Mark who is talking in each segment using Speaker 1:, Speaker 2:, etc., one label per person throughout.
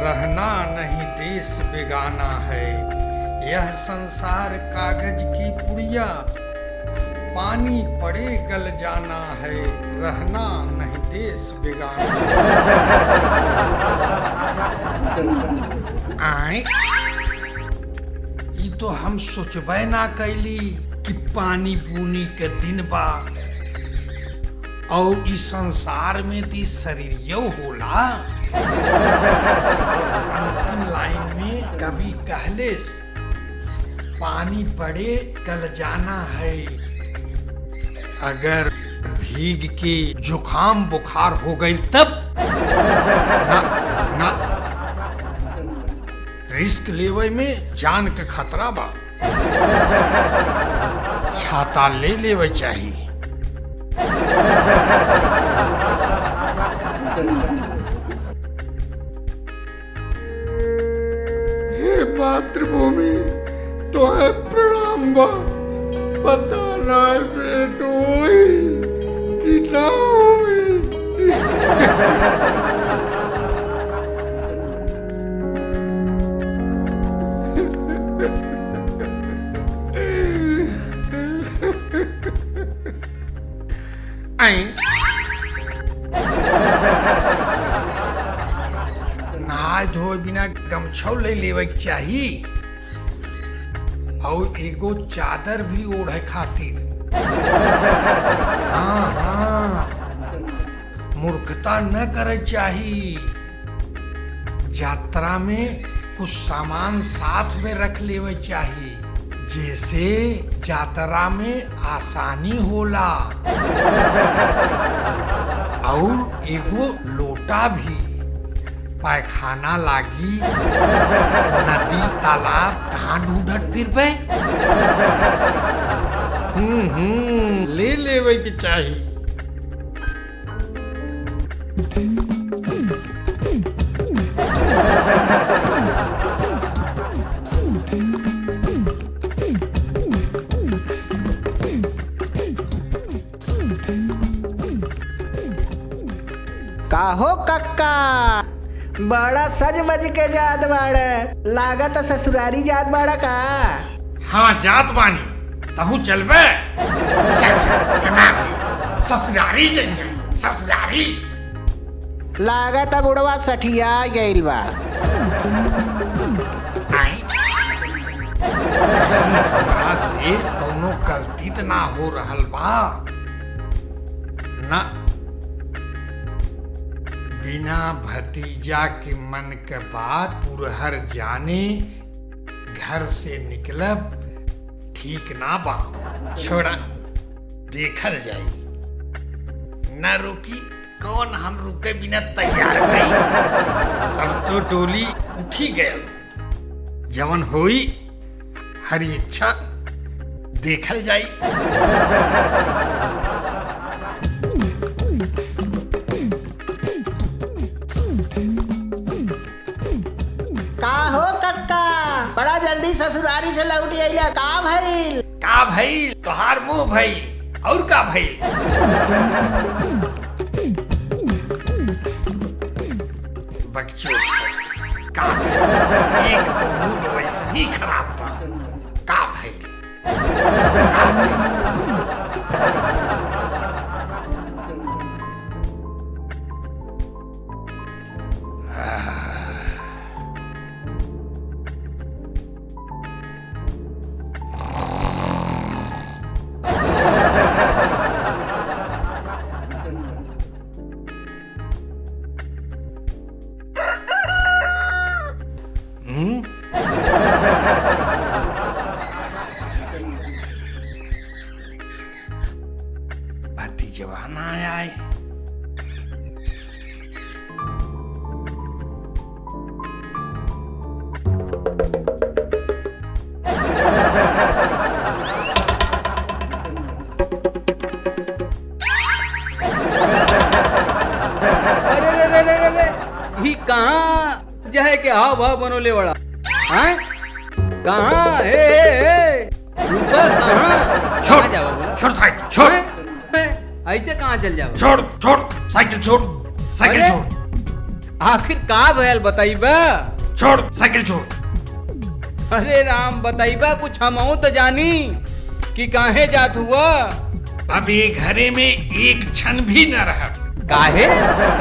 Speaker 1: रहना नहीं देश बेगाना है, यह संसार कागज की पुड़िया, पानी पड़े गल जाना है, रहना नहीं देश बेगाना। आए ई तो हम सोचबे ना कैली कि पानी बुनी के दिन बा और इस संसार में ती शरीरियो होला। और अंतिम लाइन में कभी कहले पानी पड़े गल जाना है। अगर भीग के जुकाम बुखार हो गई तब ना ना रिस्क लेवे में जान के खतरा बा, छाता ले लेवे चाहिए। हे मातृभूमि तो है प्रणाम बा, पता ना बेटो कि ना नहाय धोए बिना गमछौ ले लेवे के चाहिए और एगो चादर भी ओढ़े खातिर। हाँ हाँ, मूर्खता न करे चाहिए। यात्रा में कुछ सामान साथ में रख लेवे चाहिए, जैसे यात्रा में आसानी होला। और एगो लोटा भी, पैखाना लागी नदी तालाब कहाँ ढूंढत फिरबे। ले लेवे के चाहिए।
Speaker 2: काहो कक्का, बड़ा सज बज के जात बाड़ा, लागत ससुरारी जात बाड़ा का?
Speaker 1: हाँ जात बानी, तहु चलबे? ससुरारी जाइए, ससुरारी।
Speaker 2: लागत बुढ़वा सठिया गइल बा।
Speaker 1: हमरा से कौनो गलती त ना हो रहल बा ना? बिना भतीजा के मन के बात पुरहर जाने घर से निकलब ठीक ना बा। छोड़ा, देखल जाई। न रुकी कौन हम रुके बिना तैयार नहीं। अब तो डोली उठी गया, जवन होई हरी इच्छा देखल जाई।
Speaker 2: काहो कक्का, बड़ा जल्दी ससुरारी से लौट आइला, का भइल?
Speaker 1: का भइल? तोहार मुंह भइल और का भइल? बकचोद का भइल? एक तो मूड वैसे ही खराब बा। का भइल? का भइल? भतीजवा ना आए।
Speaker 3: अरे ही कहाँ जहे के हाव भाव बनोले वाला? हाँ कहाँ? रुका कहाँ?
Speaker 1: छोड़
Speaker 3: जाओ,
Speaker 1: छोड़ साइकिल छोड़।
Speaker 3: ऐसे कहाँ चल जाओ?
Speaker 1: छोड़ छोड़ साइकिल छोड़, साइकिल छोड़।
Speaker 3: आखिर का भयल बताइबा?
Speaker 1: छोड़ साइकिल छोड़।
Speaker 3: अरे राम बताइबा कुछ हमहू तो जानी कि काहे जात हुआ।
Speaker 1: अब ये घरे में एक क्षण भी न रहा।
Speaker 3: काहे?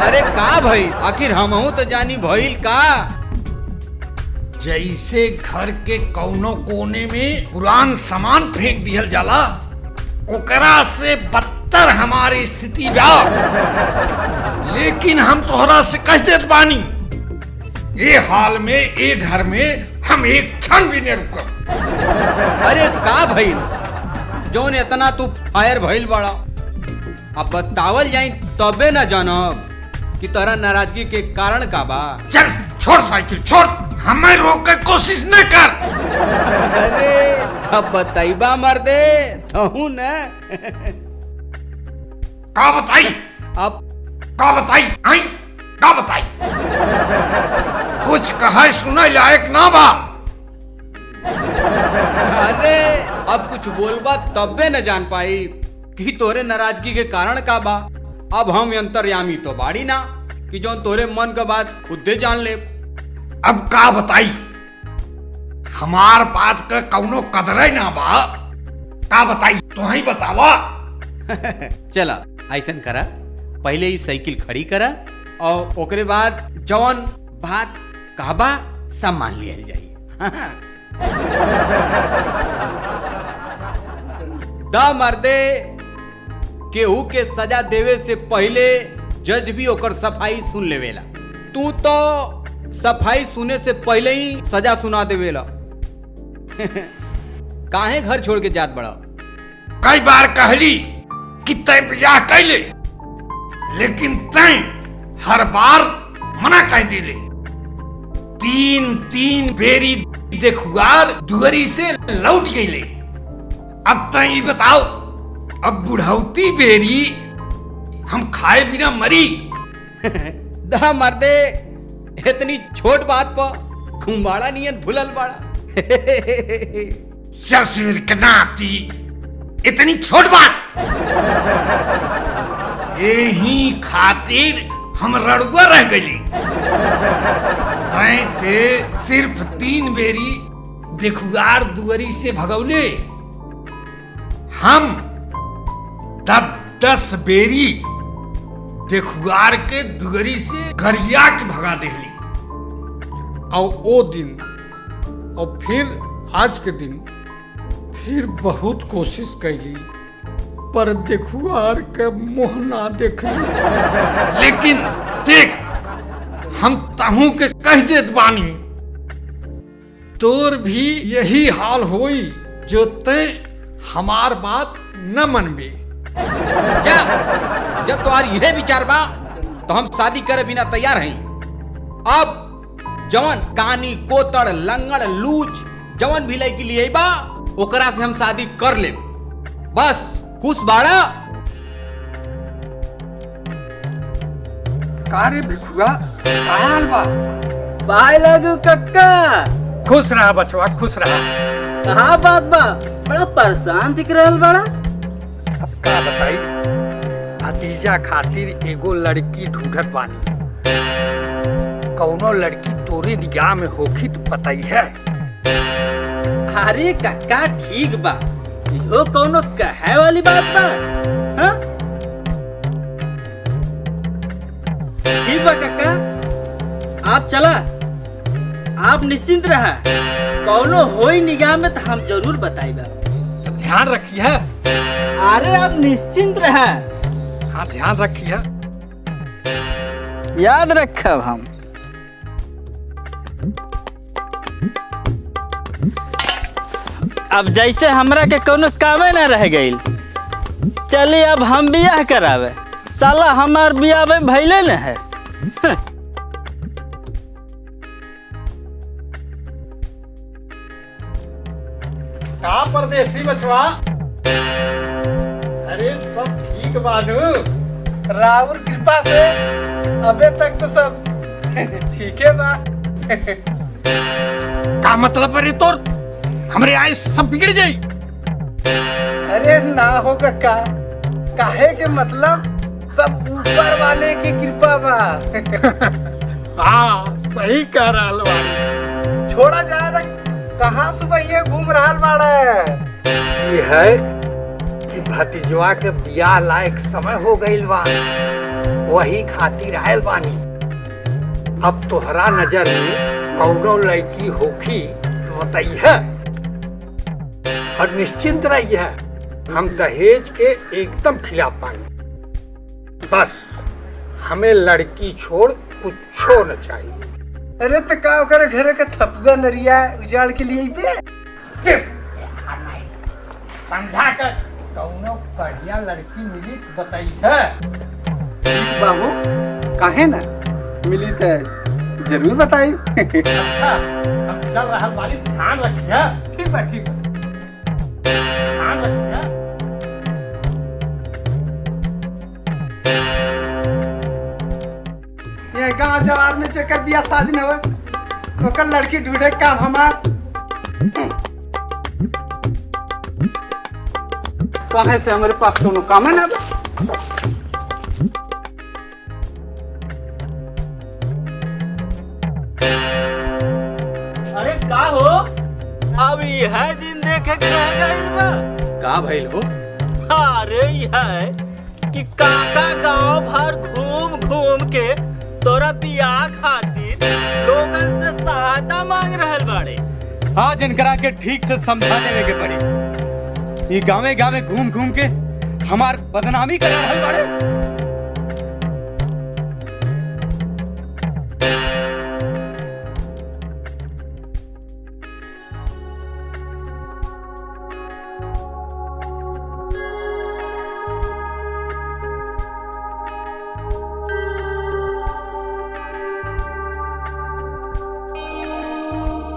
Speaker 3: अरे का भइल? आखिर हमहू तो जानी भइल का।
Speaker 1: जैसे घर के कौनो कोने में पुरान सामान फेंक दिहल जाला, ओकरा से बदतर हमारी स्थिति बा। लेकिन हम तोहरा से कह देत बानी, ये हाल में ये घर में हम एक क्षण भी नहीं रुकब।
Speaker 3: अरे का भइल जौन इतना तू फायर भइल बड़ा? अब बतावल जाई तबे न जानब कि तोरा नाराजगी के कारण का बा।
Speaker 1: चल छोड़ साइकिल छोड़, हमें रोक के कोशिश न कर।
Speaker 3: अरे अब बताइबा मर्दे तहू न।
Speaker 1: का बताई?
Speaker 3: अब
Speaker 1: का बताई? आई का बताई? कुछ कहे सुने लायक ना बा।
Speaker 3: अरे अब कुछ बोलबा तबे न जान पाई कि तोरे नाराजगी के कारण का बा। अब हम अंतर्यामी तो बाड़ी ना कि जो तोरे मन का बात खुदे जान ले।
Speaker 1: अब का बताई? हमार बात का कौनो कदर ना बा। का बताई? तो ही बतावा।
Speaker 3: चला ऐसन करा, पहले ही साइकिल खड़ी करा और ओकरे बाद जौन बात कहबा सब मान लिया जाई। दा मर्दे केहू के सजा देवे से पहले जज भी ओकर सफाई सुन लेवेला। तू तो सफाई सुने से पहले ही सजा सुना देवेला। काहे घर छोड़ के जात बड़ा?
Speaker 1: कई बार कहली कि तय ब्याह कैले, लेकिन तय हर बार मना कह दिले। तीन बेरी देखुआर दुआरी से लौट गईले। अब तय बताओ, अब बुढ़ौती बेरी हम खाए बिना मरी।
Speaker 3: दा मर्दे इतनी छोट बात पर घुमाड़ा नियन भूलल बाड़ा।
Speaker 1: ससुर के नाती इतनी छोट बात। यही खातिर हम रड़ुआ रह गई। ते सिर्फ 3 बेरी देखुआर दुआरी से भगौले, हम 10 बेरी देखुआर के दुआरी से गरिया के भगा देली। और वो दिन और फिर आज के दिन फिर बहुत कोशिश कैली, पर देखुआर के मुँह ना देखली। लेकिन देख, हम तहू के कह देत बानी, तोर भी यही हाल होई जो तय हमार बात न मनबे।
Speaker 3: जा, जब तुम्हारी यह विचार बा तो हम शादी करे बिना तैयार हैं। अब जवन कानी कोतड़ लंगड़ लूच जवन भी लड़की लिए बा ओकरा से हम शादी कर ले। बस खुश बाड़ा?
Speaker 1: कारे भिखुआ आयल बा।
Speaker 4: पाए लगू कक्का।
Speaker 1: खुश रहा बचवा, खुश रहा।
Speaker 4: कहाँ बात बा? बड़ा परेशान दिख रहल बड़ा।
Speaker 1: अब का बताई, भतीजा खातिर एगो लड़की ढूंढत बानी। कौनो लड़की तोरे निगाह में होखी तो पता ही है।
Speaker 4: अरे कक्का ठीक बा, इहो कौनो कहे वाली बात बा? हाँ? ठीक बा कक्का, आप चला, आप निश्चिंत रहा। कौनो होई निगाह में तो हम जरूर बताइबा।
Speaker 1: ध्यान रखिए।
Speaker 4: अरे आप निश्चिंत रहा।
Speaker 1: हाँ ध्यान रखिए।
Speaker 4: याद रखब हम। अब जैसे हमरा के कोनो कामे न रह गईल, चलिए अब हम बियाह करावे। साला हमार बियाह में भइले न है।
Speaker 1: का परदेसी बचवा? अरे सब ठीक बानू?
Speaker 2: राउर कृपा से अबे तक तो सब ठीक है बा।
Speaker 1: का मतलब अरे तोर हमरे आए सब बिगड़ जाई?
Speaker 2: अरे ना हो कक्का, काहे के मतलब सब ऊपर वाले की कृपा बा।
Speaker 1: हाँ सही कह रहल बाड़ी।
Speaker 2: छोड़ा जाए ना, कहाँ सुबह ये घूम रहा बाड़े?
Speaker 1: ये है कि भतीजवा के बियाह लायक समय हो गईल बा, वही खातिर आयल बानी। अब तोहरा नजर में कौनो लड़की होखी तो बताइए, और निश्चिंत रहिए, हम दहेज के एकदम खिलाफ पाएंगे। बस हमें लड़की छोड़ कुछ न चाहिए।
Speaker 2: अरे तो का ओकर घरे के थपगा नरिया उजाड़ के लिए बे?
Speaker 1: समझा कर कौनो बढ़िया लड़की मिली बताइए।
Speaker 2: बाबू काहे ना मिली तो जरूर बताई।
Speaker 1: अच्छा हम चल रहा वाली, ध्यान रखिए।
Speaker 2: ठीक बा, ठीक बा।
Speaker 1: ध्यान रखिए।
Speaker 2: ये गांव जवार में चक्कर बिया शादी न हो, ओकर लड़की ढूंढे काम हमार। कहे से हमारे पास कोनो काम है ना बा?
Speaker 4: अरे का हो, अब यह दिन देखे के रह गइल बा।
Speaker 3: का भइल हो?
Speaker 4: अरे यह कि काका गांव भर घूम घूम के तोरा बियाह खातिर लोगन से सहायता मांग रहल बाड़े।
Speaker 5: हाँ, जिनकरा के ठीक से समझा देवे के पड़ी। ये गाँवे गाँवे घूम घूम के हमार बदनामी करा रहल बाड़े।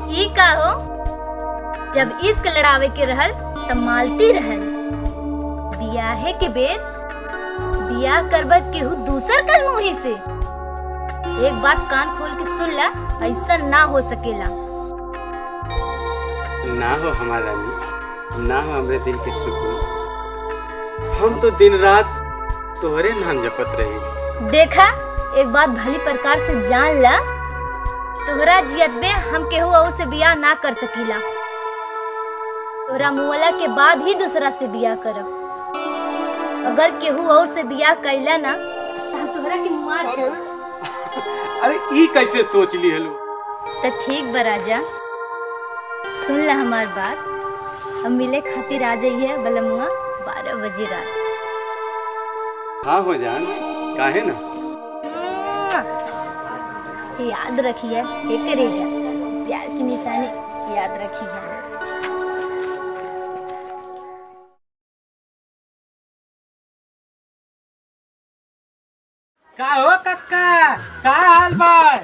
Speaker 6: ई का हो, जब इश्क लड़ावे के रहल तब मालती रहल, बियाहे के बेर बियाह करबत केहू दूसर कल मुही से। एक बात कान खोल के सुन ला, ऐसा ना हो सकेला।
Speaker 5: ना हो हमारा रानी, ना हो हमरे दिल के सुकून। हम तो दिन रात तोहरे नाम जपत रही।
Speaker 6: देखा, एक बात भली प्रकार से जान ला, तोहरा जियत में हम केहू और से बियाह ना कर सकीला। तोहरा मुअला के बाद ही दूसरा से बियाह करब। अगर केहू और से बियाह कैला ना तो हम तोहरा के मार।
Speaker 5: अरे ई कैसे सोच ली हलो?
Speaker 6: तो ठीक बा राजा, सुन ला हमार बात। हम मिले खातिर आ जाइए बलमुआ 12 बजे रात।
Speaker 5: हाँ हो जान, काहे ना।
Speaker 6: याद रखिए, एक रेजा प्यार की निशानी याद रखिए।
Speaker 2: का हो कक्का, का हाल बा?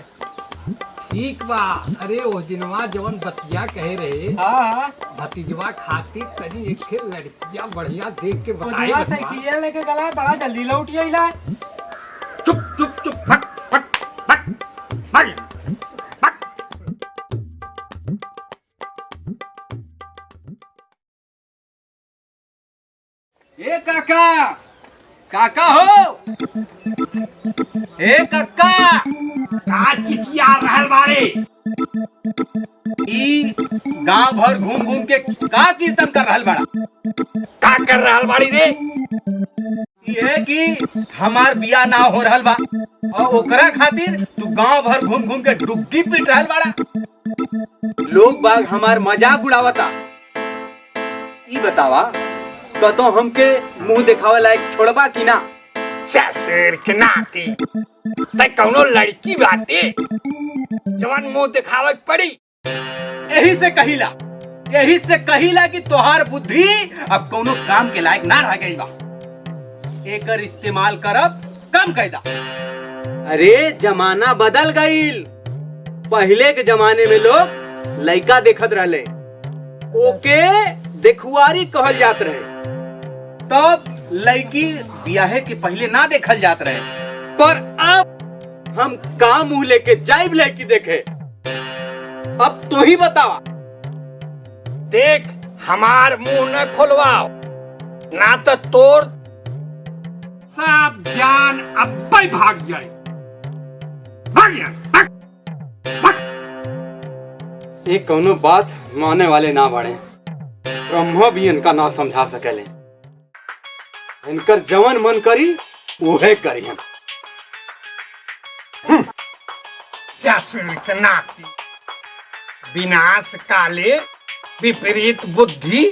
Speaker 1: ठीक बा। अरे ओ दिनवा जवन बतिया कहे रहे,
Speaker 2: हाँ,
Speaker 1: भतीजवा खातिर तनी एक ठे लड़किया बढ़िया देख के बताई।
Speaker 2: ओजवा साइकिल लेके गला, बड़ा जल्दी लौट आइला।
Speaker 1: चुप चुप चुप, फट फट फट फट फट।
Speaker 5: ए काका, काका हो, ए काका,
Speaker 1: का चिचिया रहल बाड़े?
Speaker 5: ई गांव भर घूम घूम के का कीर्तन कर रहल बड़ा?
Speaker 1: का कर रहल बाड़ी रे?
Speaker 5: ये कि हमार बिया ना हो रहल बा और ओकरा खातिर तू गांव भर घूम घूम के डुबकी पीट रहल बड़ा। लोग बाग हमार मजाक उड़ावता। ई बतावा, कतो हमके मुंह दिखावे लायक छोड़बा कि ना?
Speaker 1: ससुर के नाती तै कौनो लड़की बाटे जवन मुंह दिखावे पड़ी।
Speaker 5: यही से कहिला कि तोहार बुद्धि अब कोनो काम के लायक ना रह गई बा। एकर इस्तेमाल करब कम कैदा। अरे जमाना बदल गईल। पहले के जमाने में लोग लड़का देखत रहले, ओके देखुआरी कहल जात रहे। तब लड़की ब्याहे के पहले ना देखल जात रहे, पर अब हम का मुंह लेके जाइब लड़की देखे? अब तू ही बतावा।
Speaker 1: देख, हमार मुंह न खोलवाओ, ना तो तोर सब जान अब्बे भाग जाए।
Speaker 5: एक कौनो बात माने वाले ना बाड़े, ब्रह्मा भी इनका ना समझा सकेले। इनकर जवन मन करी उहे करी हम।
Speaker 1: नाती विनाश काले विपरीत बुद्धि,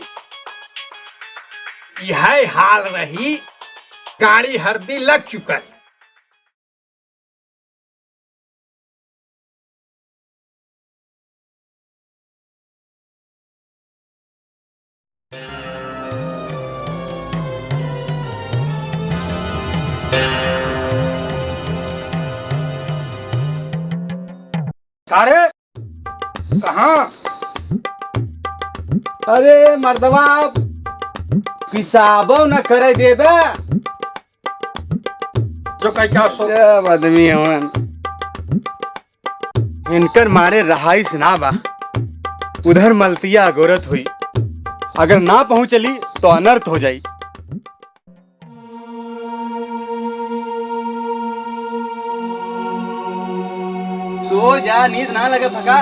Speaker 1: यह हाल रही। गाड़ी हरदी लग चुका है। अरे कहाँ?
Speaker 5: अरे मर्दवा पिसाबो न करे देबे।
Speaker 1: जो क्या सो
Speaker 5: सब आदमी हवन, इनकर मारे रहाइस ना बा। उधर मलतिया अगोरत हुई, अगर ना पहुंचली तो अनर्थ हो जाई। सो जा, नींद ना लगे थका।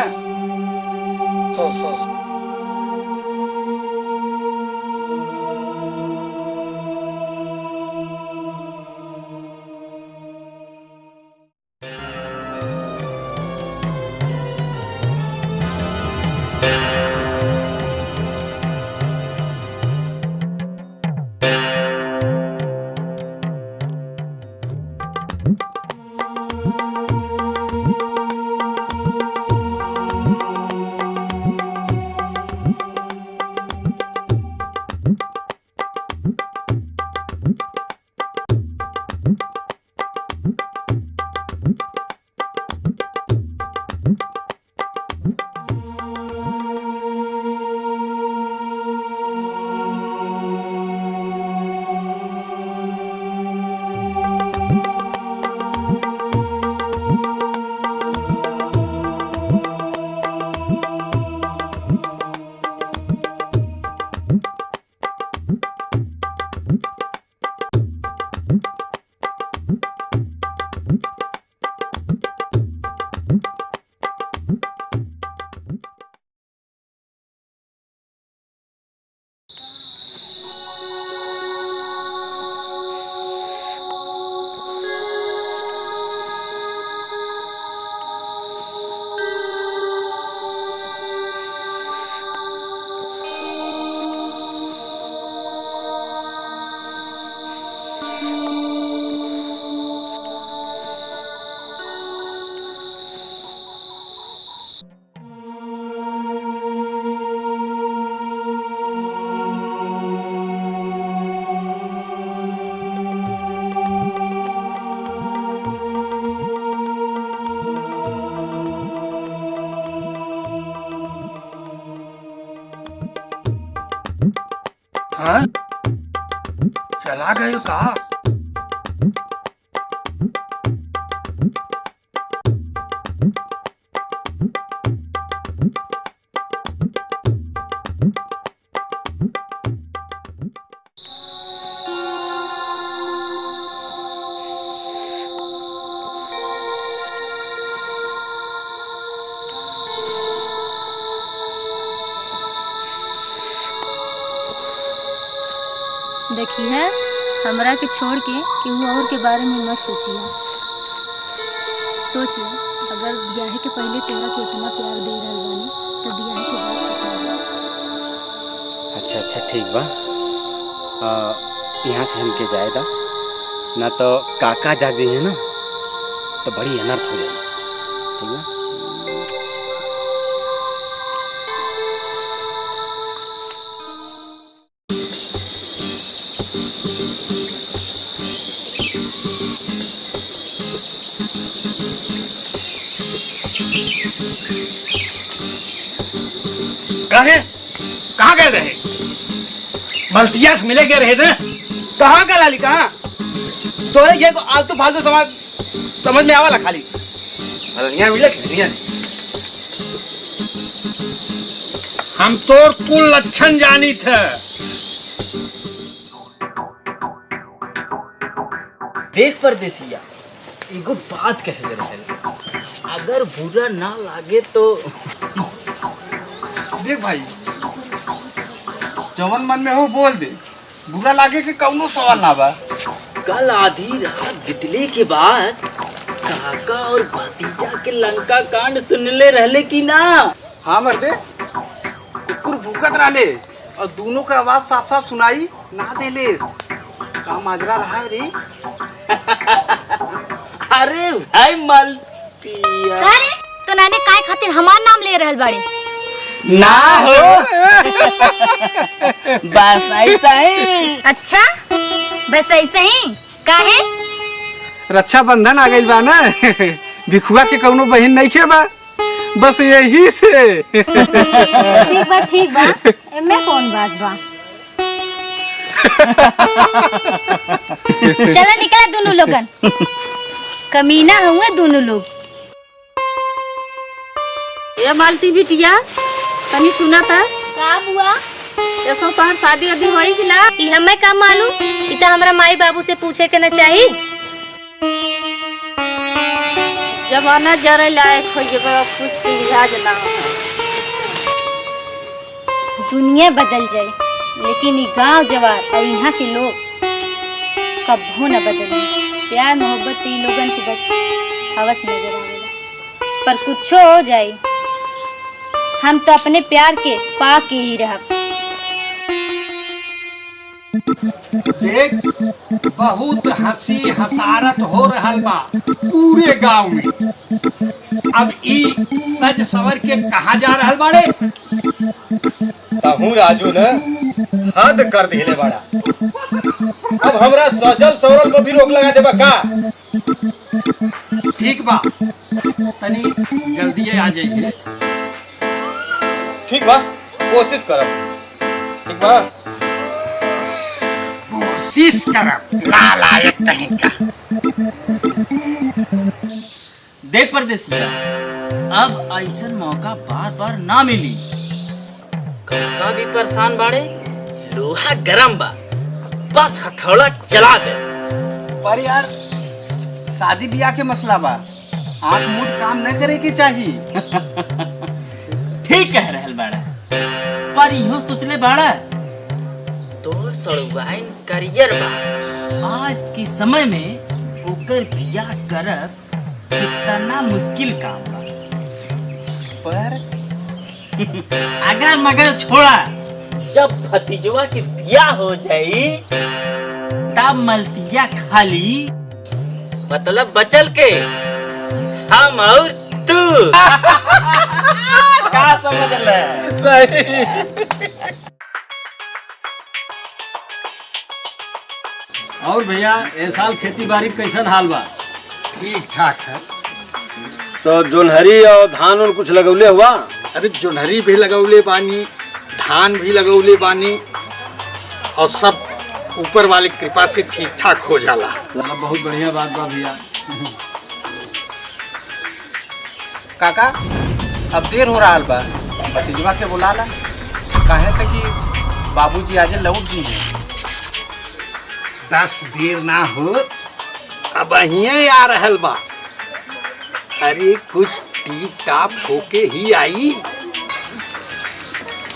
Speaker 1: हाँ? चला गए का?
Speaker 6: देखिए, हमरा के छोड़ के केहू और के बारे में मत सोचिए। सोचिए, अगर ब्याह के पहले तोरा के इतना प्यार दे रहल बानी तो ब्याह के बाद कितना देब?
Speaker 5: अच्छा अच्छा ठीक बा। यहाँ से हमके जाएगा ना तो काका जाग जाइए ना तो बड़ी अनर्थ हो जाएगी। ठीक है।
Speaker 1: कहाँ गए रहे? मलतिया से मिले गए रहे ना?
Speaker 5: कहाँ का लाली कहाँ? तोरे ये को आलतू फालतू समझ में आवाला खाली। यहाँ मिले नहीं।
Speaker 1: हम तो कुल लक्षण जानी थे।
Speaker 4: देख परदेसिया, एगो बात कहे रहे। अगर बुरा ना लागे तो
Speaker 1: देख भाई, जवन मन में हो बोल दे, बुरा लागे के कौनो सवाल ना बा।
Speaker 4: कल आधी रात बितले के बाद काका और भतीजा के लंका कांड सुनले रहले कि ना?
Speaker 5: हाँ मर्दे, कुकुर भूकत रहले और दोनों का आवाज साफ साफ सुनाई ना देले। का माजरा रहा रे?
Speaker 4: अरे भाई मलतिया
Speaker 6: का रे तो नाने काय खातिर हमार नाम ले रहल बाड़े?
Speaker 4: ना हो बस ऐसा ही।
Speaker 6: अच्छा बस ऐसे ही काहे?
Speaker 5: रक्षाबंधन आ गई बा ना, भिखुआ के कौनो बहन नहीं खे बा, बस यही से।
Speaker 6: ठीक बा एमे कौन बात बा। चला निकला दोनों लोगन, कमीना हुए दोनों लोग।
Speaker 7: ये मालती बिटिया तनी सुना था
Speaker 6: का बुआ?
Speaker 7: ये सो तोहर शादी अभी होई कि ना?
Speaker 6: ई हमें का मालूम, ई त हमरा माई बाबू से पूछे के न चाही।
Speaker 7: जमाना जरे लायक हो गया, कुछ के लिहाज ना हो।
Speaker 6: दुनिया बदल जाए लेकिन ई गांव जवार और यहाँ के लोग कब्बो न बदले। प्यार मोहब्बत ई लोगन की बस हवस नजर आवेला, पर कुछो हो जाए हम तो अपने प्यार के पा के ही रहब।
Speaker 1: देख, बहुत हंसी हसारत हो रहल बा पूरे गांव में। अब ई सज सवर के कहा जा रहल बाड़े?
Speaker 3: हूँ राजू ने हद कर दिले बड़ा। अब हमरा सजल सवरल को भी रोक लगा देबा का?
Speaker 1: ठीक बा, तनी जल्दी आ जाइए।
Speaker 3: ठीक बा, कोशिश करब। ठीक बा,
Speaker 1: कोशिश करब, लायक कहीं का।
Speaker 4: देख परदेसिया, अब ऐसा मौका बार बार ना मिली। काका भी परेशान बाड़े, लोहा गरम बा, बस हथौड़ा चला दे।
Speaker 5: पर यार शादी ब्याह के मसला बा, आंख मूंद काम न करे के चाहिए।
Speaker 4: ठीक कह रहल बाड़ा, पर इहो सोचले बाड़ा तो सड़ुआइन करियर बा। आज के समय में ओकर बियाह करब कितना मुश्किल काम बा। पर अगर मगर छोड़ा, जब भतीजवा के बियाह हो जाई तब मलतिया खाली मतलब बचल के हम और तू। का समझ ले?
Speaker 5: और भैया ए साल खेती बाड़ी कैसन हाल बा?
Speaker 1: ठीक ठाक है।
Speaker 8: तो जोन्हरी और धान और कुछ लगौले हुआ?
Speaker 1: अरे जोन्हरी भी लगौले बानी, धान भी लगौले बानी, और सब ऊपर वाले कृपा से ठीक ठाक हो जाला।
Speaker 5: बहुत बढ़िया बात बा भैया। काका अब देर हो रहा बा, भतीजवा के बुला ला। काहे से कि बाबूजी आज लौट दी हैं।
Speaker 1: 10 देर ना हो, अब यहीं आ रहल बा। अरे कुछ टीप टाप होके ही आई,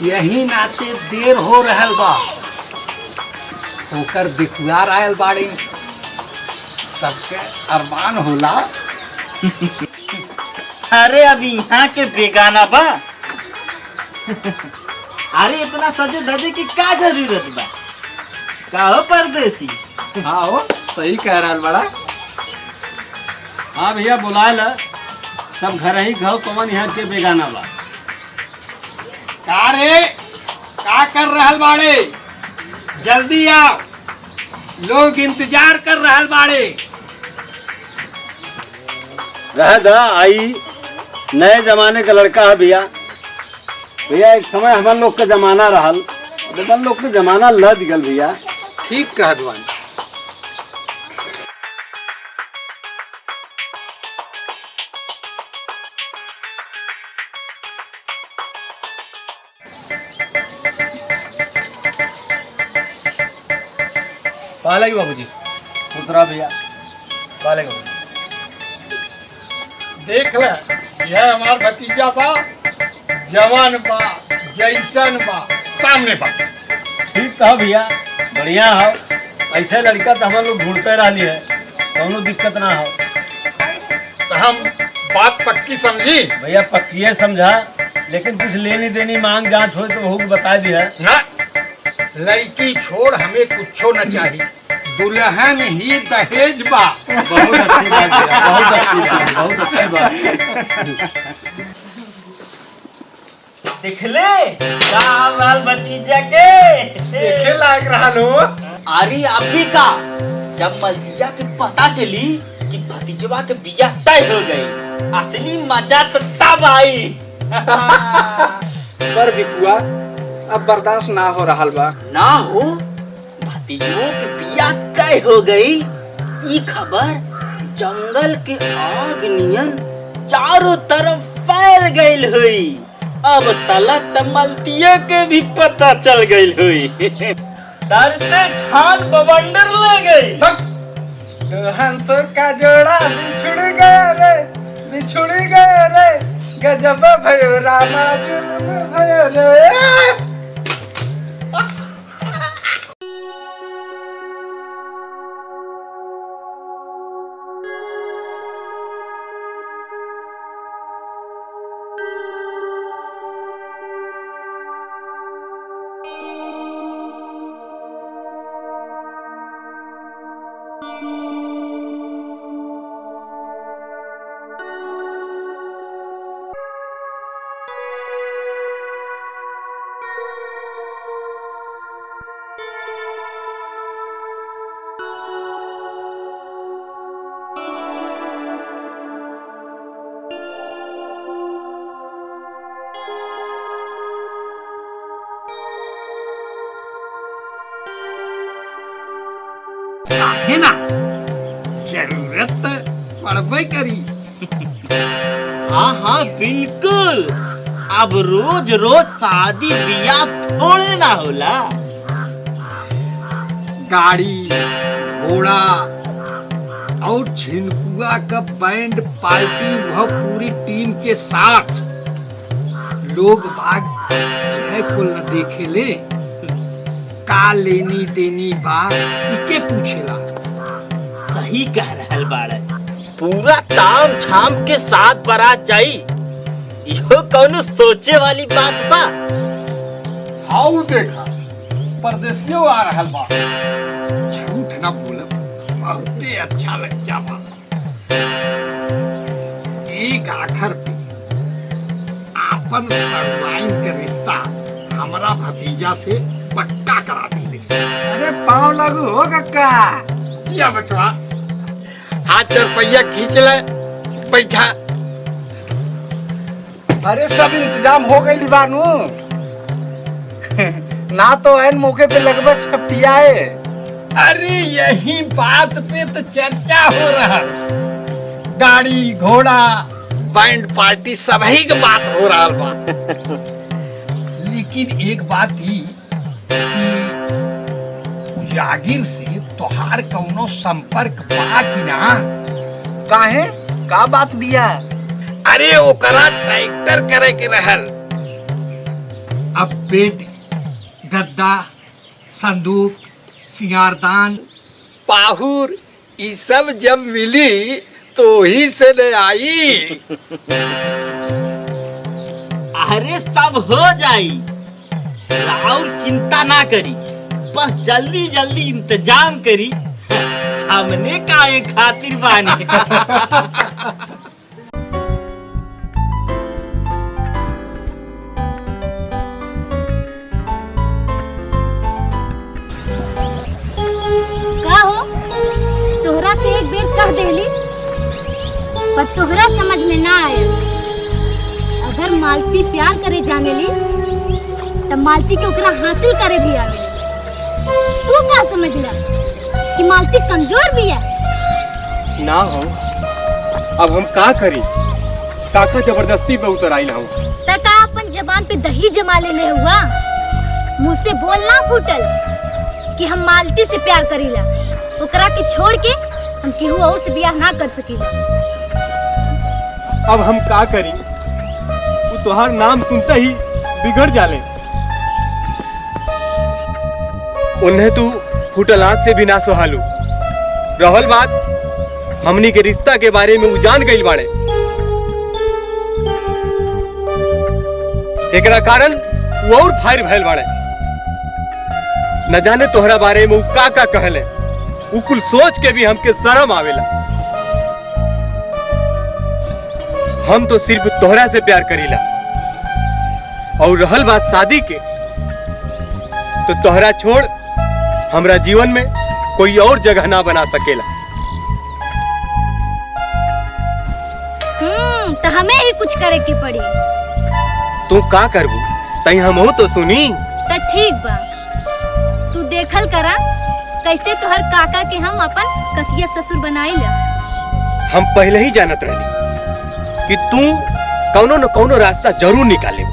Speaker 1: यही नाते देर हो रहल बा। होकर बिखुआर आयल बाड़ी, सबके अरमान होला।
Speaker 4: अरे अभी यहाँ के बेगाना बा। अरे इतना सजे धजे की का जरूरत बा? का हो परदेसी?
Speaker 5: हाँ हो, सही कह रहा बड़ा। हाँ भैया बुला ला, सब घर ही घर कौन यहाँ के बेगाना बा।
Speaker 1: का रे, का कर रहल बाड़े? जल्दी आओ, लोग इंतजार कर रहल बाड़े।
Speaker 8: रह दा आई, नए जमाने का लड़का है भैया। भैया एक समय हमारे लोग का जमाना रहल, बदल लोग का जमाना लद गल भैया।
Speaker 1: ठीक कह दवान।
Speaker 5: वालेकुम बाबूजी। उतरा भैया। वालेकुम।
Speaker 1: देख ले, यह हमार भतीजा बा, जवान बा, जैसन बा, सामने बा।
Speaker 8: ठीक था भैया, बढ़िया हो। ऐसे लड़का तो हम लोग ढूंढते रहली है, कौनो दिक्कत ना हो।
Speaker 1: तो हम बात पक्की समझी
Speaker 8: भैया पक्की समझा, लेकिन कुछ लेनी देनी मांग जांच हो तो होगी बता दिया
Speaker 1: ना। लड़की छोड़, हमें कुछो न चाहिए, दुल्हन ही दहेज बा।
Speaker 8: बहुत अच्छी बात है, बहुत अच्छी बात, बहुत अच्छी बात।
Speaker 4: देखले का भतीजा के
Speaker 1: देखे लायक रहा लो।
Speaker 4: अरे अभी का जब मलतीजा के पता चली कि भतीजवा के बिया तय हो गई, असली मजा तो तब आई।
Speaker 5: पर बिकुआ अब बर्दाश्त ना हो रहा बा।
Speaker 4: ना हो, भतीजों के बिया तय हो गई, ई खबर जंगल के आग नियन चारों तरफ फैल गई हुई। अब तलक मलतिया के भी पता चल गई हुई। डरते छान बवंडर ले गई।
Speaker 2: दो हंसों का जोड़ा बिछुड़ गया रे, बिछुड़ गया रे, गजब भयो रामा जुल्म भयो रे।
Speaker 1: है ना, जरूरत पड़बे करी।
Speaker 4: हाँ हाँ बिल्कुल, अब रोज रोज शादी बियाह थोड़े ना होला।
Speaker 1: गाड़ी घोड़ा और झिनकुआ का बैंड पार्टी, वह पूरी टीम के साथ। लोग बाग यह कुल न देखे ले, का लेनी देनी बात इके पूछेला।
Speaker 4: सही कह रहल बाड़े, पूरा ताम झाम के साथ बारात जाई, यो कौनो सोचे वाली बात बा।
Speaker 1: हाउ देखा, परदेसियों आ रहल बा। झूठ न बोलब, बहुते अच्छा लग जावा। एक आखिर पे आपन सरवाइन के रिश्ता हमारा भतीजा से पक्का करा दी।
Speaker 2: अरे पाँव लगू हो कक्का।
Speaker 1: जिया बचवा, हाथ रुपया खींच ले, बैठा।
Speaker 2: अरे सब इंतजाम हो गई बानू। ना तो एन मौके पे लगभग छपियाए।
Speaker 1: अरे यही बात पे तो चर्चा हो रहा। गाड़ी घोड़ा बैंड पार्टी सभी की बात हो रहा बा। लेकिन एक बात ही कि जागीर से तोहार कौनो संपर्क बा कि ना?
Speaker 2: काहे का बात बिया?
Speaker 1: अरे ओकरा ट्रैक्टर करे के रहल। अब बेड, गद्दा, संदूक, सिंगारदान, पाहुर ये सब जब मिली तो ही से ले आई।
Speaker 4: अरे सब हो जाई, और चिंता ना करी, बस जल्दी जल्दी इंतजाम करी। हमने काहे खातिर बानी।
Speaker 6: का हो, तोहरा से एक बेर कह देली, पर तोहरा समझ में ना आया। अगर मालती प्यार करे जाने ली, तब मालती के ओकरा हासिल करे भी आवे। तू क्या समझला कि मालती कमजोर भी है?
Speaker 5: ना हो, अब हम का करी? काका जबरदस्ती पे उतर आई ना हो।
Speaker 6: तका अपन जबान पे दही जमा लेले हुआ, मुंह से बोलना फूटल कि हम मालती से प्यार करीला, ओकरा के छोड़ के हम केहू और से ब्याह ना कर सकीला।
Speaker 5: अब हम का करी? वो तोहार नाम सुनते ही बिगड़ जाले। उन्हें तू फुटल आँख से भी ना सुहालू। रहल बात हमनी के रिश्ता के बारे में वो जान गई बाड़े, एकरा कारण वो और फायर भैल बाड़े। न जाने तोहरा बारे में वो का कहले, वो कुल सोच के भी हमके शर्म आवेला। हम तो सिर्फ तोहरा से प्यार करीला, और रहल बात शादी के, तो तोहरा छोड़ हमरा जीवन में कोई और जगह ना बना सकेला।
Speaker 6: तो हमें ही कुछ करे की पड़ी।
Speaker 5: तू का करबू तई हमहू तो सुनी।
Speaker 6: तो ठीक बा, तू देखल करा कैसे तोहर काका के हम अपन ककिया ससुर बनाइला।
Speaker 5: हम पहले ही जानत रहली कि तू कौनो न कौनो रास्ता जरूर निकाले।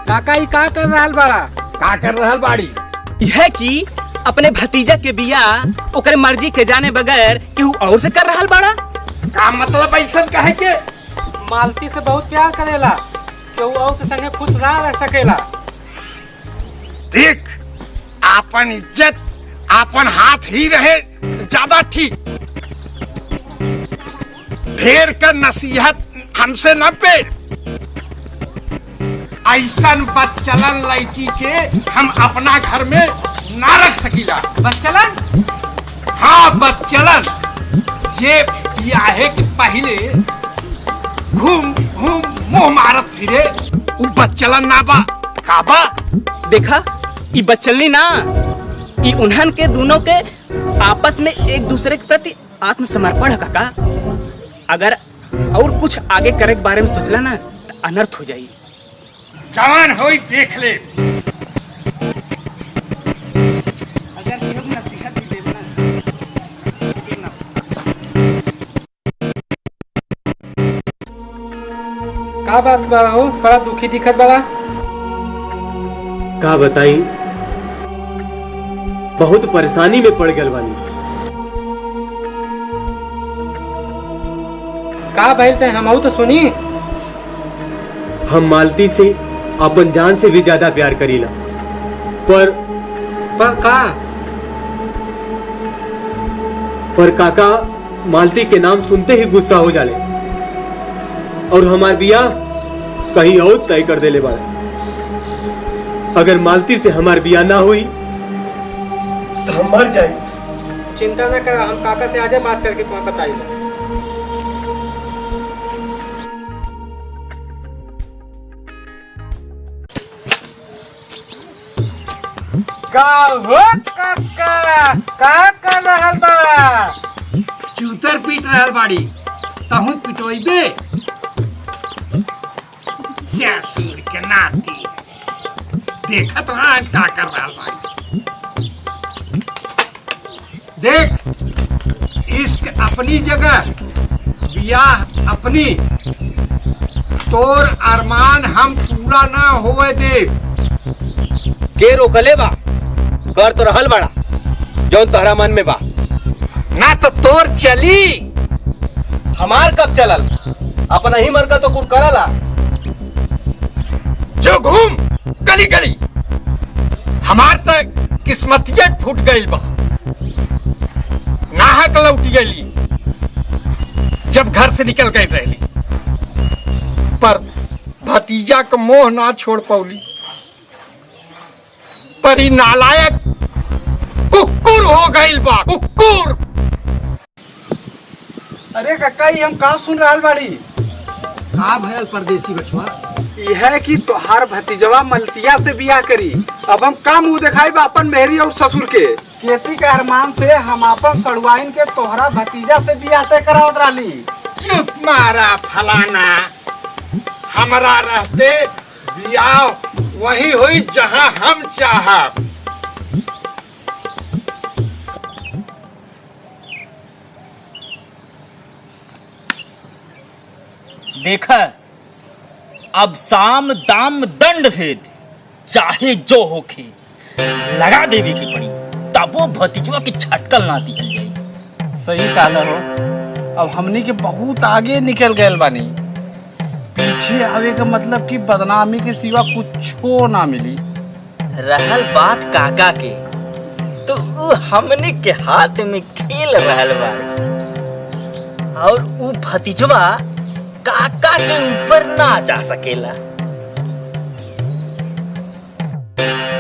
Speaker 2: काका ही का कर रहल बाड़ा?
Speaker 1: का कर रहल बाड़ी?
Speaker 2: यह कि अपने भतीजा के बिया ओकरे मर्जी के जाने बगैर केहू और से कर रहल बाड़ा।
Speaker 1: का मतलब ऐसा कहे के?
Speaker 2: मालती से बहुत प्यार करेला, केहू और के संगे खुश ना रह सकेला।
Speaker 1: देख, आपन इज्जत आपन हाथ ही रहे तो ज्यादा ठीक। ढेर कर नसीहत हमसे न पे। ऐसन बदचलन लड़की के हम अपना घर में ना रख सकीला।
Speaker 2: बदचलन?
Speaker 1: हाँ, बदचलन। जे ब्याहे के पहले घूम घूम मुंह मारत फिरे, वो बदचलन ना बा। का बा?
Speaker 2: देखा, ई बदचलनी ना, ई उन्हन के दोनों के आपस में एक दूसरे के प्रति आत्मसमर्पण है काका। अगर और कुछ आगे करे के बारे में सोचला ना तो अनर्थ हो जाई।
Speaker 1: जवान होई देख ले।
Speaker 2: अगर केहू नसीहत भी देब ना, का बात बा हो? बड़ा दुखी दिखत बड़ा।
Speaker 5: का बताई, बहुत परेशानी में पड़ गल बानी।
Speaker 2: का भइल ते हमहू तो सुनी।
Speaker 5: हम मालती से अपन जान से भी ज्यादा प्यार करीला, पर काका मालती के नाम सुनते ही गुस्सा हो जाले और हमार बियाह कहीं और तय कर देले बाड़े। अगर मालती से हमार बियाह ना हुई तो हम मर जाए।
Speaker 2: चिंता न कर, हम काका से आजे बात करके तुम्हें बताइए। का हो काका, का कर रहल बा?
Speaker 1: चूतर पीट रहल बाड़ी, तहू पिटोइबे। ससुर के नाती देखत ना का कर रहल बाड़ी। देख, इश्क अपनी जगह, बियाह अपनी। तोर अरमान हम पूरा ना होवे दे।
Speaker 5: के रोकले बा? कर तो रहल बड़ा जौन तोहरा मन में बा।
Speaker 1: ना तो तोर चली।
Speaker 5: हमार कब चलल? अपना ही मन का तो कुल करला।
Speaker 1: जो घूम गली गली, हमार तक किस्मतिये फूट गई बा। नाहक लौट गई जब घर से निकल गई रहली, पर भतीजा का मोह ना छोड़ पौली। पर ही नालायक कुक्कुर हो गई बा, कुक्कुर।
Speaker 2: अरे काका, ये हम का सुन रहल बाड़ी?
Speaker 1: का भयल परदेसी बचवा?
Speaker 2: यह कि तोहार भतीजवा मलतिया से बियाह करी। अब हम का मुंह दिखाई बा अपन मेहरी और ससुर के? खेती के अरमान से हम अपन सड़ुआइन के तोहरा भतीजा से बियाह तय करावत रहली।
Speaker 1: चुप मारा फलाना। हमारा रहते बियाह वही हुई जहां हम चाहब।
Speaker 4: देखा, अब साम दाम दंड भेद चाहे जो होखे लगा देवे की पड़ी, तब वो भतीजवा की छटकल ना दी जाए।
Speaker 5: सही कहला हो। अब हमनी के बहुत आगे निकल गए बानी। पीछे आवे का मतलब कि बदनामी के सिवा कुछो ना मिली।
Speaker 4: रहल बात काका के, तो उ हमने के हाथ में खेल रहल बा, और उ भतीजवा काका के ऊपर ना जा सकेला।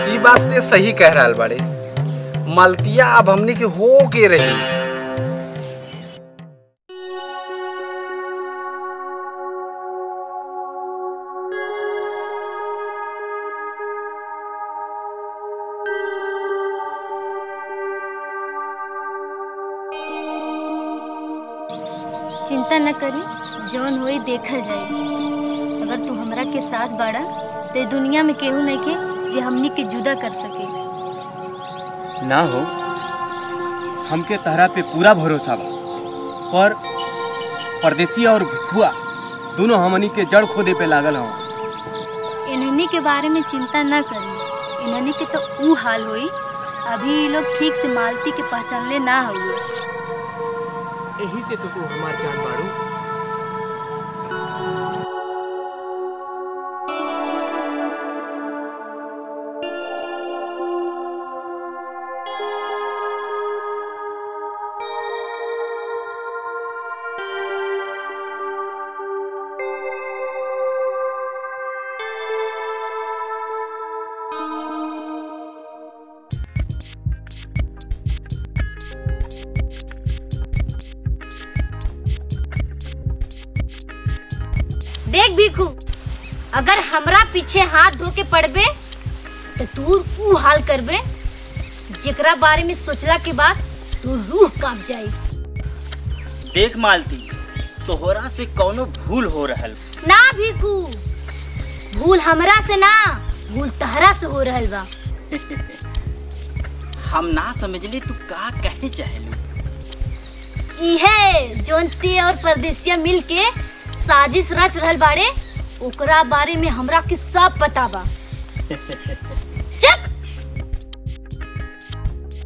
Speaker 5: ई बात ते सही कह रहल बाड़े। मलतिया अब हमनी के हो के रही।
Speaker 6: चिंता न करी, जौन होई देखल जाए। अगर तू हमरा के साथ बाड़ा तो दुनिया में केहू नहीं के जे हमनी के जुदा कर सके।
Speaker 5: ना हो, हमके तहरा पे पूरा भरोसा बा, पर परदेसी और भिखुआ दोनों हमनी के जड़ खोदे पे लागल हो।
Speaker 6: इन्हनी के बारे में चिंता न करी, इन्हनी के तो ऊ हाल होई। अभी ये लोग ठीक से मालती के पहचानले ना हुए।
Speaker 5: यही से तो तू हमार जान बाड़ू।
Speaker 6: देख भिखू, अगर हमरा पीछे हाथ धो के पड़बे तो तू ऊ हाल करबे जेकरा बारे में सोचला के बाद तू रूह कांप जाई।
Speaker 4: देख मालती, तोहरा से कौनो भूल हो रहल।
Speaker 6: ना भिखू, भूल हमरा से ना, भूल तहरा से हो रहल बा।
Speaker 4: हम ना समझली तू का कहने चाहेलू।
Speaker 6: इहे जोनती और परदेसिया मिल के साजिश रच रहल बाड़े, ओकरा बारे में हमरा के सब पता बा। चुप!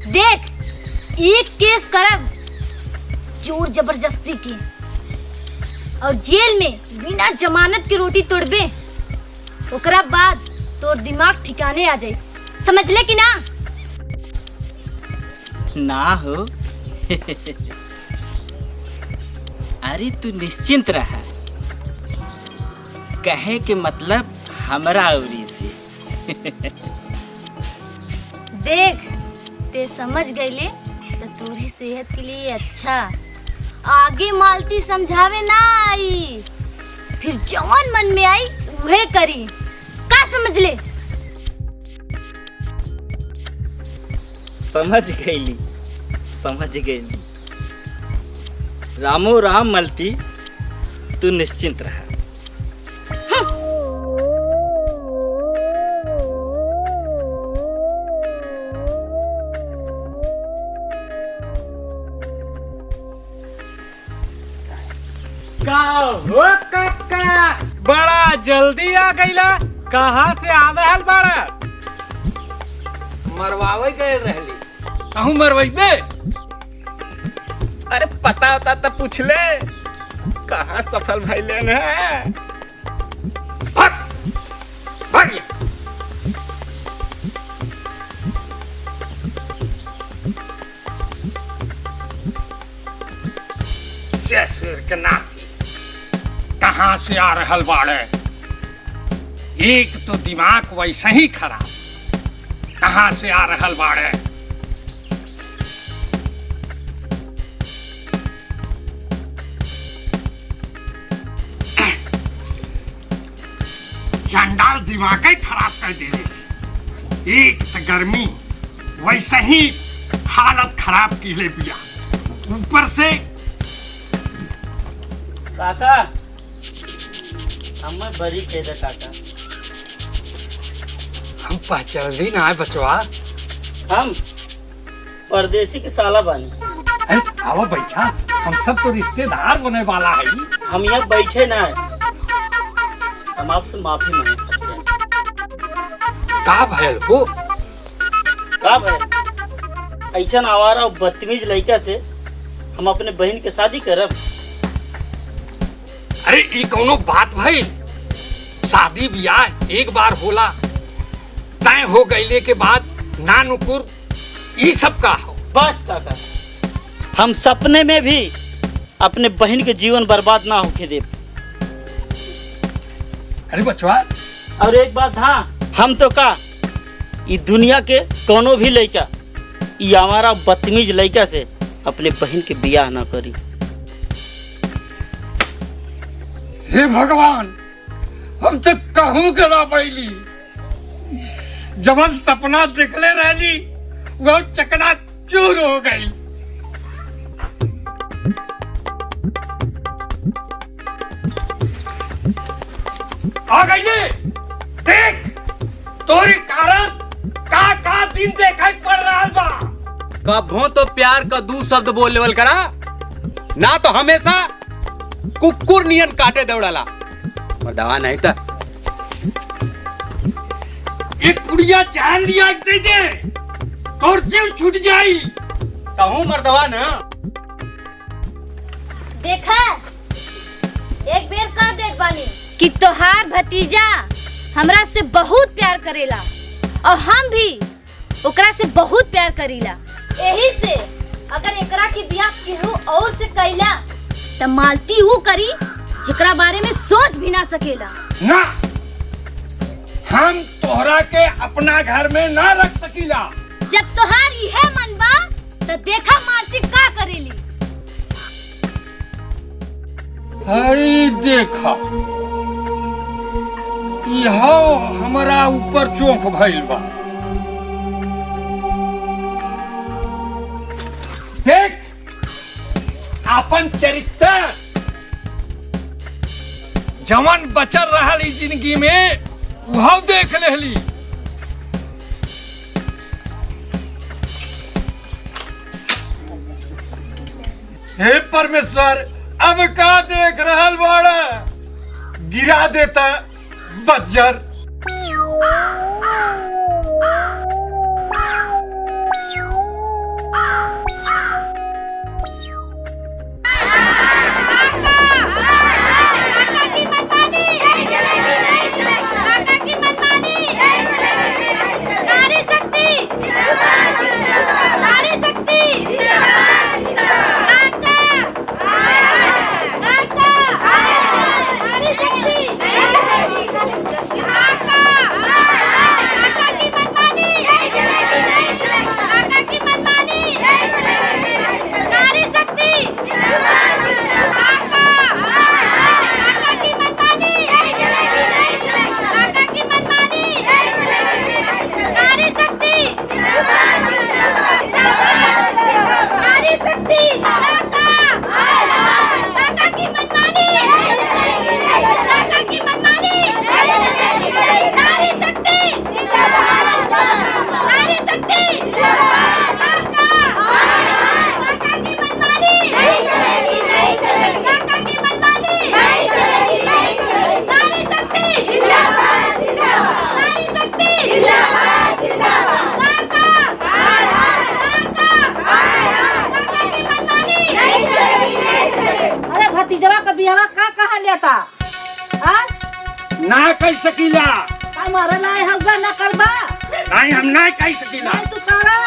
Speaker 6: देख, एक केस करब जोर जबरदस्ती की, और जेल में बिना जमानत के रोटी तोड़बे, ओकरा बाद तोर दिमाग ठिकाने आ जाए। समझ ले कि ना?
Speaker 4: ना हो। अरे तू निश्चिंत रहा, कहे के मतलब हमरा उरी से।
Speaker 6: देख, ते समझ गईले तो तोरी सेहत के लिए अच्छा। आगे मालती समझावे ना आई, फिर जवान मन में आई वह करी। का समझ ले?
Speaker 4: समझ गईली, समझ गईली। रामो राम मलती, तू निश्चिंत रहा।
Speaker 5: का हो काका, बड़ा जल्दी आ गईला। कहाँ से आ रहल बाड़ा?
Speaker 3: मरवावे गए रहली।
Speaker 1: कहूँ मरवाइबे?
Speaker 2: अरे पता होता तो पूछ ले, कहाँ सफल भइले न।
Speaker 1: भाग भाग यहाँ। ससुर के नाती कहाँ से आ रहल बाड़े? एक तो दिमाग वैसे ही खराब, कहाँ से आ रहल बाड़े? चंडाल दिमाग ही खराब कर दे। एक तो गर्मी, वैसे ही हालत खराब की ले पिया, ऊपर से
Speaker 4: काका, हमें बड़ी खेद है काका।
Speaker 1: हम पहचान ना है बचवा।
Speaker 4: हम परदेसी के साला बानी।
Speaker 1: अरे आओ बैठा, हम सब तो रिश्तेदार बने वाला है।
Speaker 4: हम यहाँ बैठे ना, हम आपसे माफी मांगे खातिर आए।
Speaker 1: का भयल हो?
Speaker 4: का भाई ऐसा आवारा और बदतमीज लड़का से हम अपने बहन के शादी करब?
Speaker 1: अरे ई कौनो बात भाई? शादी ब्याह एक बार होला, तय हो गईले के बाद ना नुकुर ई सब का हो?
Speaker 4: बस काका, हम सपने में भी अपने बहन के जीवन बर्बाद ना होके दे।
Speaker 1: अरे बचवा,
Speaker 4: और एक बात, हाँ, हम तो का ये दुनिया के कोनो भी लड़का ये हमारा बदतमीज लड़का से अपने बहन के बियाह ना करी।
Speaker 1: हे भगवान, हम तो कहूँ के ना पैली, जब सपना देखले रहली वो चकना चूर हो गई। आ गई देख, तोरी कारण का दिन देखा पड़ रहा बा।
Speaker 5: कभो तो प्यार का दू शब्द बोल लेवल करा, ना तो हमेशा कुकुर नियन काटे दौड़ाला। और दवा नहीं था
Speaker 1: एक कुड़िया जान लिया दे दे, तोर जीव छूट जाई।
Speaker 5: कहूँ मर्दवा ना।
Speaker 6: देखा, एक बेर कह देत बानी कि तोहार भतीजा हमरा से बहुत प्यार करेला और हम भी ओकरा से बहुत प्यार करीला। यही से अगर एकरा के बियाह केहू और से कैला त मालती वो करी जेकरा बारे में सोच भी ना सकेला।
Speaker 1: ना, हम तोहरा के अपना घर में ना रख सकीला।
Speaker 6: जब तोहार यह मन बा तो देखा मालती का करेली।
Speaker 1: हरी देखा, इहो हमारा ऊपर चौंक भइल बा। देख, अपन चरित्र जवन बचल रहल ई जिंदगी में वह देख लेली। हे परमेश्वर, अब का देख रहल बाड़ा? गिरा देता बज्जर। ना कह सकीला।
Speaker 9: हमारा लाए हौगा ना करबा।
Speaker 1: नहीं, हम ना कह सकीला।
Speaker 9: नहीं तू करा।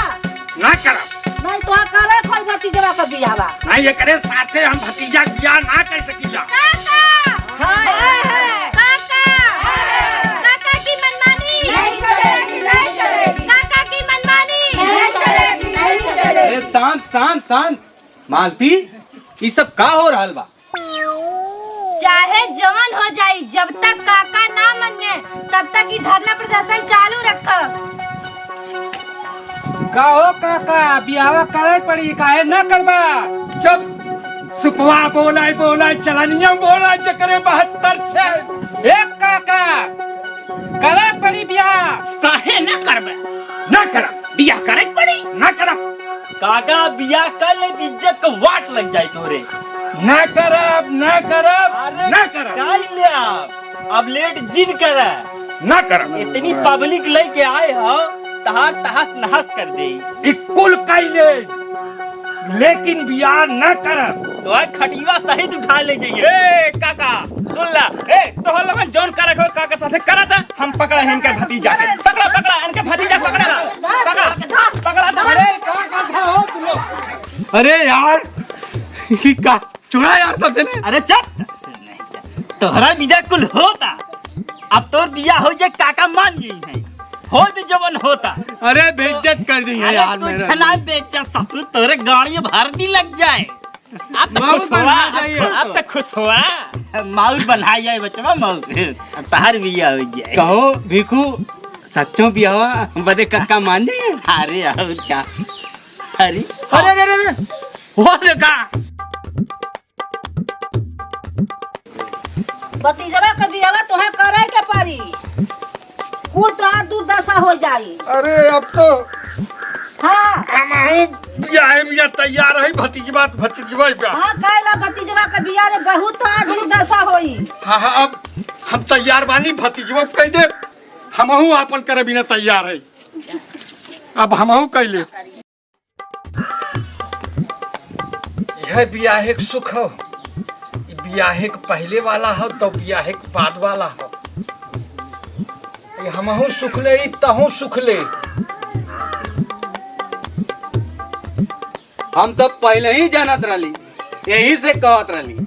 Speaker 1: ना करब।
Speaker 9: नहीं तो करे कोई भतीजा का बियाहवा।
Speaker 1: नहीं, ये करे साथे हम भतीजा के बियाह ना कह सकीला।
Speaker 6: काका की मनमानी नहीं चलेगी, नहीं चलेगी। काका की मनमानी नहीं चलेगी, नहीं चलेगी।
Speaker 5: शांत शांत शांत। मालती, ये सब का हो रहा बा?
Speaker 6: चाहे जवान हो जाए, जब तक काका ना मने तब तक ही धरना प्रदर्शन चालू रख।
Speaker 5: का हो काका, बियाह करे पड़ी, काहे ना करबा?
Speaker 1: जब सुपवा बोला चलनिया बोला जकरे 72 छे।
Speaker 5: एक काका करे पड़ी बियाह,
Speaker 2: काहे ना करबे?
Speaker 1: ना करब।
Speaker 2: बियाह करे पड़ी।
Speaker 1: ना करब।
Speaker 4: काका बियाह कर ले, इज्जत का वाट लग जाए तोरे।
Speaker 1: ना करब, ना करब, ना करब।
Speaker 4: काहे ले आप? अब लेट जिन कर
Speaker 10: ना करब
Speaker 4: इतनी पब्लिक लेके आए हो तहार तहस नहस कर दे
Speaker 10: कुल कैले लेकिन बियाह न करब।
Speaker 4: तो आज खटिया सहित उठा ले जाइए। ए काका सुन ला, ए तो हम लोग जॉन करे हो काका साथे करा था, हम पकड़ा है इनके भतीजा के, पकड़ा पकड़ा इनके भतीजा पकड़ा ला, पकड़ा
Speaker 5: अरे का था हो तुम लोग? अरे यार का चुरा यार सब देने।
Speaker 4: अरे चुप, तोहरा बिदा कुल होता, अब तोर बिया हो जाए काका मान गई है, हो तो जवन होता।
Speaker 5: अरे बेइज्जत कर दी है यार
Speaker 4: तू छना बेइज्जत ससुर तोरे गाड़ी भर्ती लग जाए। अब तो खुश हुआ, अब तो खुश हुआ, माउस बनाई जाए बचवा माउस, अब तहार बिया हो जाए।
Speaker 5: कहो भिखू सच्चों बियाह बदे कक्का मान जाए।
Speaker 4: अरे और क्या, अरे
Speaker 5: अरे अरे अरे वो देखा
Speaker 9: भतीजवा के बियाह तोहे करे के पड़ी, कुल तो दुर्दशा हो जाई।
Speaker 10: अरे अब तो
Speaker 9: हाँ
Speaker 10: बियाह में तैयार है भतीजवा ब्याह।
Speaker 9: हाँ कहला भतीजवा के बियाह में बहुत तो दुर्दशा होई।
Speaker 10: हाँ हाँ अब हम तैयार बानी, भतीजवा कह दे हमहू आपन करे बिना तैयार है। अब हमहू कैले
Speaker 1: यह बियाह के सुख हो, बियाह के पहले वाला हो तो बियाह के बाद वाला हो। हमहू सुख ले तहू सुख ले।
Speaker 5: हम तो पहले ही जानत रही, यही से कहत रही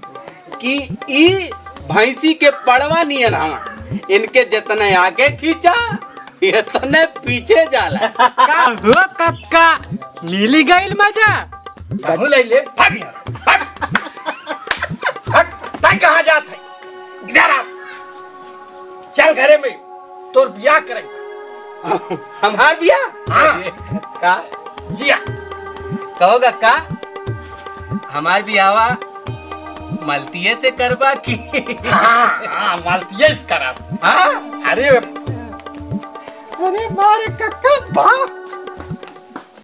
Speaker 5: कि ई भैंसी के पड़वा नियन हवा, इनके जितने आगे खींचा इतने पीछे जाला।
Speaker 10: हो कक्का मिली गईल मजा।
Speaker 1: तहू ले ले, भाग यहाँ, भाग, भाग, तय कहाँ जात है? इधर आ, चल घरे में तोर बियाह करेंगे।
Speaker 5: हमार बिया
Speaker 1: हाँ
Speaker 5: का
Speaker 1: जिया
Speaker 5: कहो कक्का हमार बियावा मलतिये से करबा की?
Speaker 1: हाँ मालतीय करा।
Speaker 5: हाँ
Speaker 1: अरे
Speaker 10: अरे मारे कक्का बाप